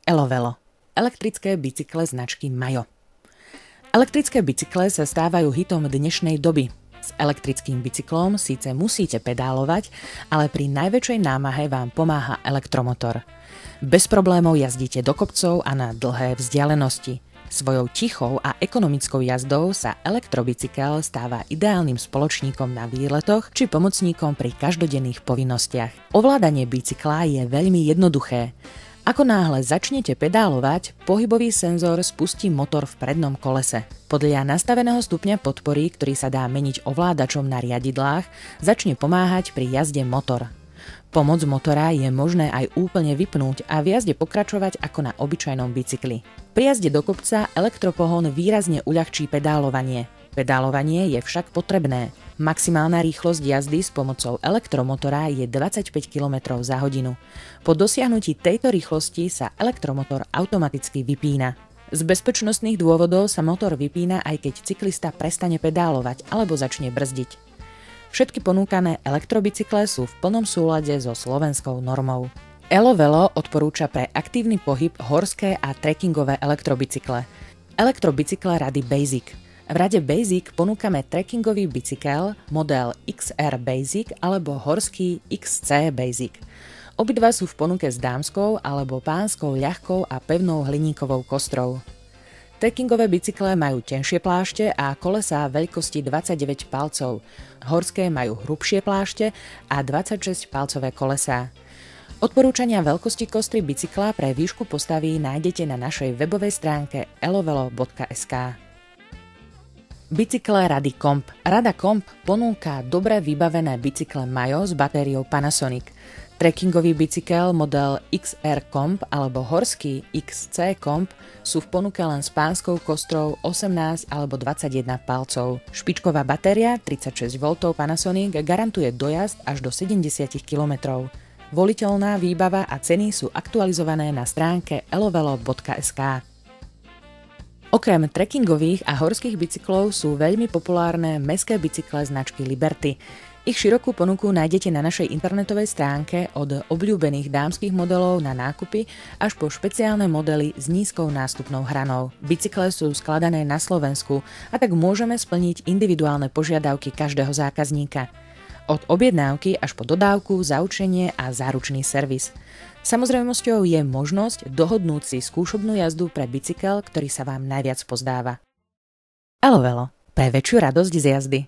Elovelo. Elektrické bicykle značky Majo. Elektrické bicykle sa stávajú hitom dnešnej doby. S elektrickým bicyklom síce musíte pedálovať, ale pri najväčšej námahe vám pomáha elektromotor. Bez problémov jazdíte do kopcov a na dlhé vzdialenosti. Svojou tichou a ekonomickou jazdou sa elektrobicykel stáva ideálnym spoločníkom na výletoch či pomocníkom pri každodenných povinnostiach. Ovládanie bicykla je veľmi jednoduché. Ako náhle začnete pedálovať, pohybový senzor spustí motor v prednom kolese. Podľa nastaveného stupňa podpory, ktorý sa dá meniť ovládačom na riadidlách, začne pomáhať pri jazde motor. Pomoc motora je možné aj úplne vypnúť a v jazde pokračovať ako na obyčajnom bicykli. Pri jazde do kopca elektropohon výrazne uľahčí pedálovanie. Pedálovanie je však potrebné. Maximálna rýchlosť jazdy s pomocou elektromotora je 25 km za hodinu. Po dosiahnutí tejto rýchlosti sa elektromotor automaticky vypína. Z bezpečnostných dôvodov sa motor vypína, aj keď cyklista prestane pedálovať alebo začne brzdiť. Všetky ponúkané elektrobicykle sú v plnom súlade so slovenskou normou. Elovelo odporúča pre aktívny pohyb horské a trekkingové elektrobicykle. Elektrobicykle rady Basic. V rade Basic ponúkame trekkingový bicykel model XR Basic alebo horský XC Basic. Obidva sú v ponuke s dámskou alebo pánskou ľahkou a pevnou hliníkovou kostrou. Trekkingové bicykle majú tenšie plášte a kolesá veľkosti 29 palcov. Horské majú hrubšie plášte a 26 palcové kolesá. Odporúčania veľkosti kostry bicykla pre výšku postavy nájdete na našej webovej stránke elovelo.sk. Bicykle rady Comp. Rada Comp ponúka dobre vybavené bicykle Majo s batériou Panasonic. Trekkingový bicykel model XR Comp alebo horský XC Comp sú v ponuke len s pánskou kostrou 18 alebo 21 palcov. Špičková batéria 36V Panasonic garantuje dojazd až do 70 km. Voliteľná výbava a ceny sú aktualizované na stránke elovelo.sk. Okrem trekkingových a horských bicyklov sú veľmi populárne mestské bicykle značky Liberty. Ich širokú ponuku nájdete na našej internetovej stránke od obľúbených dámskych modelov na nákupy až po špeciálne modely s nízkou nástupnou hranou. Bicykle sú skladané na Slovensku a tak môžeme splniť individuálne požiadavky každého zákazníka. Od objednávky až po dodávku, zaučenie a záručný servis. Samozrejmosťou je možnosť dohodnúť si skúšobnú jazdu pre bicykel, ktorý sa vám najviac pozdáva. Elovelo. Pre väčšiu radosť z jazdy.